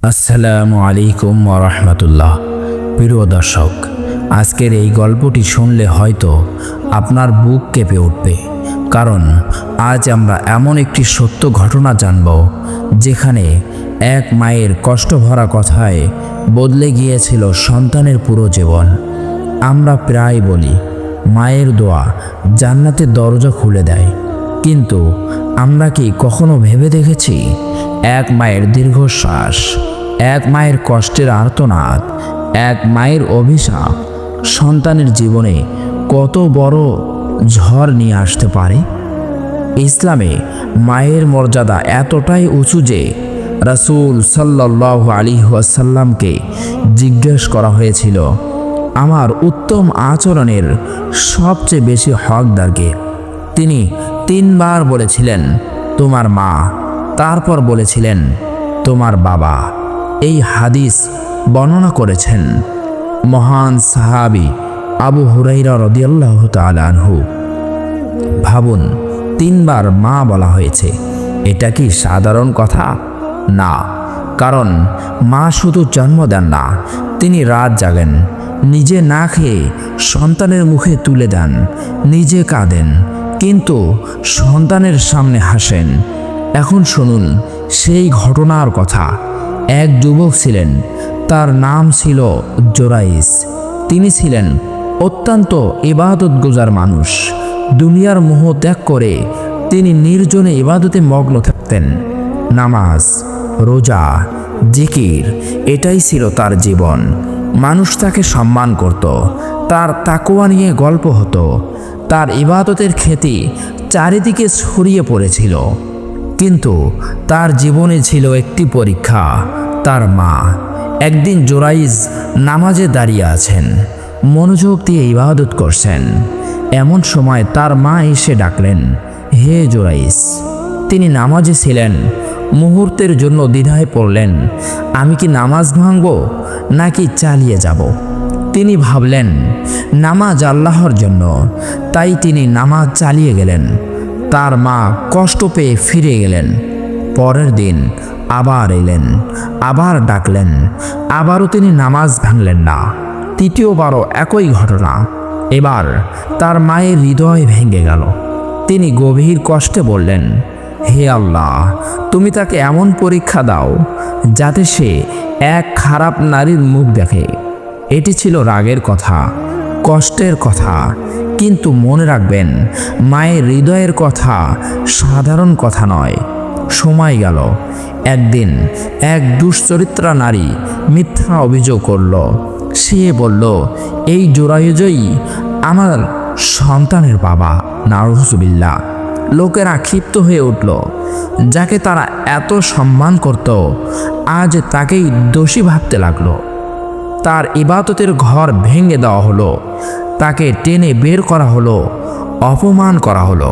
আসসালামু আলাইকুম ওয়া রাহমাতুল্লাহ। প্রিয় দর্শক, আজকের এই গল্পটি শুনলে হয়তো আপনার বুক কেঁপে উঠবে, কারণ আজ আমরা এমন একটি সত্য ঘটনা জানব যেখানে এক মায়ের কষ্টভরা কথায় বদলে গিয়েছিল সন্তানের পুরো জীবন। আমরা প্রায় বলি মায়ের দোয়া জান্নাতের দরজা খুলে দেয়, কিন্তু আমরা কি কখনো ভেবে দেখেছি এক মায়ের দীর্ঘশ্বাস, এক মায়ের কষ্টের আর্তনাদ, এক মায়ের অভিশাপ সন্তানের জীবনে কত বড় ঝড় নিয়ে আসতে পারে? ইসলামে মায়ের মর্যাদা এতটাই উঁচু যে রাসূল সাল্লাল্লাহু আলাইহি ওয়াসাল্লামকে জিজ্ঞেস করা হয়েছিল, আমার উত্তম আচরণের সবচেয়ে বেশি হকদারকে? তিনি 3 বার বলেছিলেন, তোমার মা। তারপর বলেছিলেন, তোমার বাবা। এই হাদিস বর্ণনা করেছেন মহান সাহাবী আবু হুরাইরা রাদিয়াল্লাহু তাআলা আনহু। ভাবুন, 3 বার মা বলা হয়েছে। এটা কি সাধারণ কথা? না, কারণ মা শুধু জন্ম দেন না, তিনি রাত জাগেন, নিজে না খেয়ে সন্তানের মুখে তুলে দেন, নিজে কাঁদেন, কিন্তু সন্তানের সামনে হাসেন। এখন শুনুন সেই ঘটনার কথা। এক যুবক ছিলেন, তার নাম ছিল জোরাইস। তিনি ছিলেন অত্যন্ত ইবাদতগুজার মানুষ। দুনিয়ার মোহ ত্যাগ করে তিনি নির্জনে ইবাদতে মগ্ন থাকতেন। নামাজ, রোজা, জিকির, এটাই ছিল তার জীবন। মানুষ তাকে সম্মান করত, তার তাকওয়া নিয়ে গল্প হতো, তার ইবাদতের খ্যাতি চারিদিকে ছড়িয়ে পড়েছিল। কিন্তু তার জীবনে ছিল একটি পরীক্ষা, তার মা। একদিন জোরাইস নামাজে দাঁড়িয়ে আছেন, মনোযোগ দিয়ে ইবাদত করছেন। এমন সময় তার মা এসে ডাকলেন, হে জোরাইস। তিনি নামাজে ছিলেন, মুহূর্তের জন্য দ্বিধায় পড়লেন, আমি কি নামাজ ভাঙব নাকি চালিয়ে যাব? তিনি ভাবলেন, নামাজ আল্লাহর জন্য, তাই তিনি নামাজ চালিয়ে গেলেন। তার মা কষ্ট পেয়ে ফিরে গেলেন। পরের দিন আবার এলেন, আবার ডাকলেন, আবারও তিনি নামাজ ভাঙলেন না। তৃতীয়বারও একই ঘটনা। এবার তার মায়ের হৃদয় ভেঙে গেল। তিনি গভীর কষ্টে বললেন, হে আল্লাহ, তুমি তাকে এমন পরীক্ষা দাও যাতে সে এক খারাপ নারীর মুখ দেখে। এটি ছিল রাগের কথা, কষ্টের কথা, কিন্তু মনে রাখবেন, মায়ের হৃদয়ের কথা সাধারণ কথা নয়। সময় গেল। একদিন এক দুশ্চরিত্রা নারী মিথ্যা অভিযোগ করল। সে বলল, এই জোরাইজই আমার সন্তানের বাবা। নাউজুবিল্লাহ। লোকেরা ক্ষিপ্ত হয়ে উঠল। যাকে তারা এত সম্মান করত, আজ তাকেই দোষী ভাবতে লাগলো। তার ইবাদতের ঘর ভেঙে দেওয়া হলো, তাকে টেনে বের করা হলো, অপমান করা হলো।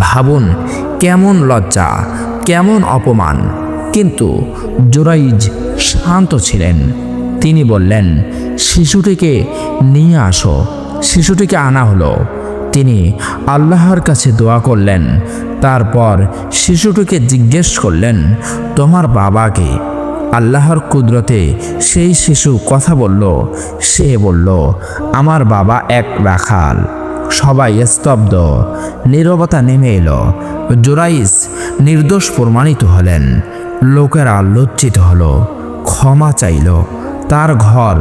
ভাবুন, কেমন লজ্জা, কেমন অপমান! কিন্তু জোরাইজ শান্ত ছিলেন। তিনি বললেন, শিশুটিকে নিয়ে আসো। শিশুটিকে আনা হলো। তিনি আল্লাহর কাছে দোয়া করলেন। তারপর শিশুটিকে জিজ্ঞেস করলেন, তোমার বাবাকে? আল্লাহর কুদরতে সেই শিশু কথা বলল। সে বলল, আমার বাবা এক রাখাল। সবাই স্তব্ধ, নীরবতা নেমে এলো। জোরাইস নির্দোষ প্রমাণিত হলেন। লোকেরা লজ্জিত হলো, ক্ষমা চাইল, তার ঘর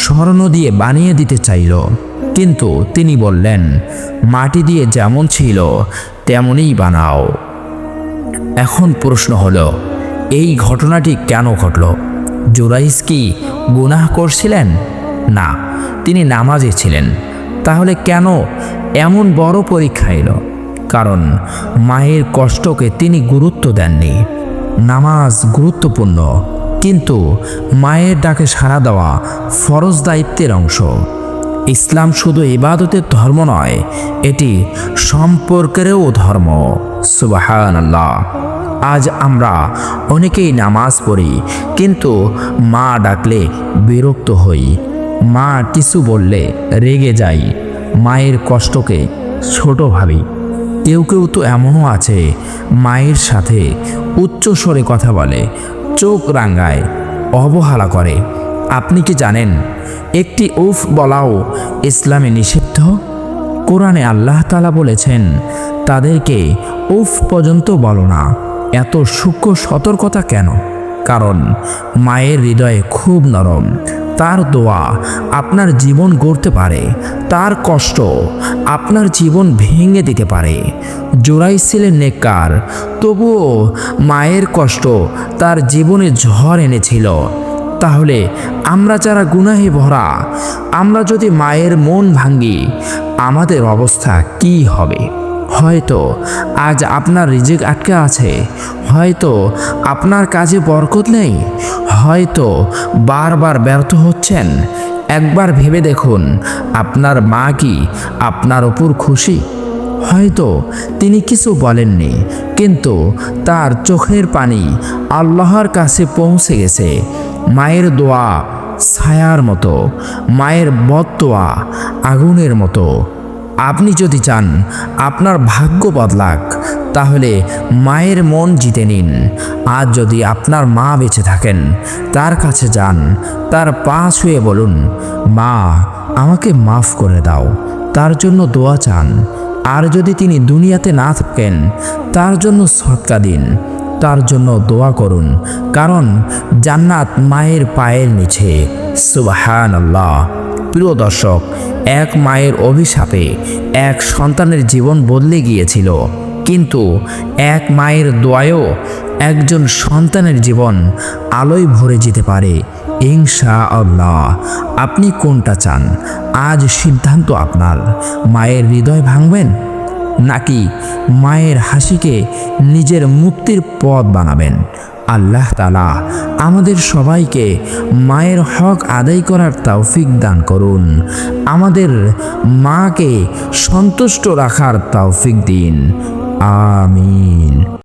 স্বর্ণ দিয়ে বানিয়ে দিতে চাইল। কিন্তু তিনি বললেন, মাটি দিয়ে যেমন ছিল তেমনই বানাও। এখন প্রশ্ন হলো, এই ঘটনাটি কেন ঘটল? জোরাইস কি গুনাহ করছিলেন? না, তিনি নামাজে ছিলেন। তাহলে কেন এমন বড় পরীক্ষা এলো? কারণ মায়ের কষ্টকে তিনি গুরুত্ব দেননি। নামাজ গুরুত্বপূর্ণ, কিন্তু মায়ের ডাকে সাড়া দেওয়া ফরজ দায়িত্বের অংশ। ইসলাম শুধু ইবাদতের ধর্ম নয়, এটি সম্পর্কেরও ধর্ম। সুবহানাল্লাহ। আজ আমরা অনেকেই নামাজ পড়ি, কিন্তু মা ডাকলে বিরক্ত হই, মা কিছু বললে রেগে যাই, মায়ের কষ্টকে ছোট ভাবি। কেউ কেউ তো এমনও আছে, মায়ের সাথে উচ্চ স্বরে কথা বলে, চোখ রাঙায়, অবহেলা করে। আপনি কি জানেন একটি উফ বলাও ইসলামে নিষিদ্ধ? কোরআনে আল্লাহ তাআলা বলেছেন, তাদেরকে উফ পর্যন্ত বলো না। এত সূক্ষ্ম সতর্কতা কেন? কারণ মায়ের হৃদয় খুব নরম। তার দোয়া আপনার জীবন গড়তে পারে, তার কষ্ট আপনার জীবন ভেঙে দিতে পারে। জোরাই ছিলেন নেককার, তবুও মায়ের কষ্ট তার জীবনে ঝড় এনেছিল। তাহলে আমরা যারা গুনাহে ভরা, আমরা যদি মায়ের মন ভাঙি, আমাদের অবস্থা কি হবে? হয়তো আজ আপনার রিজিক আটকে আছে, হয়তো আপনার কাজে বরকত নেই, হয়তো বারবার ব্যর্থ হচ্ছেন। একবার ভেবে দেখুন, আপনার মা কি আপনার ওপর খুশি? হয়তো তিনি কিছু বলেননি, কিন্তু তার চোখের পানি আল্লাহর কাছে পৌঁছে গেছে। মায়ের দোয়া ছায়ার মতো, মায়ের বদদোয়া আগুনের মতো। আপনি যদি চান আপনার ভাগ্য বদলাক, তাহলে মায়ের মন জিতে নিন। আজ যদি আপনার মা বেঁচে থাকেন, তার কাছে যান, তার পা ছুঁয়ে বলুন, মা আমাকে মাফ করে দাও। তার জন্য দোয়া চান। আর যদি তিনি দুনিয়াতে না থাকেন, তার জন্য সদকা দিন, তার জন্য দোয়া করুন, কারণ জান্নাত মায়ের পায়ের নিচে। সুবহানাল্লাহ। প্রিয় দর্শক, এক মায়ের অভিশাপে এক সন্তানের জীবন বদলে গিয়েছিল, কিন্তু এক মায়ের দোয়ায়ও একজন সন্তানের জীবন আলোয় ভরে যেতে পারে ইনশাআল্লাহ। আপনি কোনটা চান? আজ সিদ্ধান্ত আপনার। মায়ের হৃদয় ভাঙবেন, নাকি মায়ের হাসিকে নিজের মুক্তির পথ বানাবেন? আল্লাহ তাআলা আমাদের সবাইকে মায়ের হক আদায় করার তৌফিক দান করুন। আমাদের মাকে সন্তুষ্ট রাখার তৌফিক দিন। আমিন।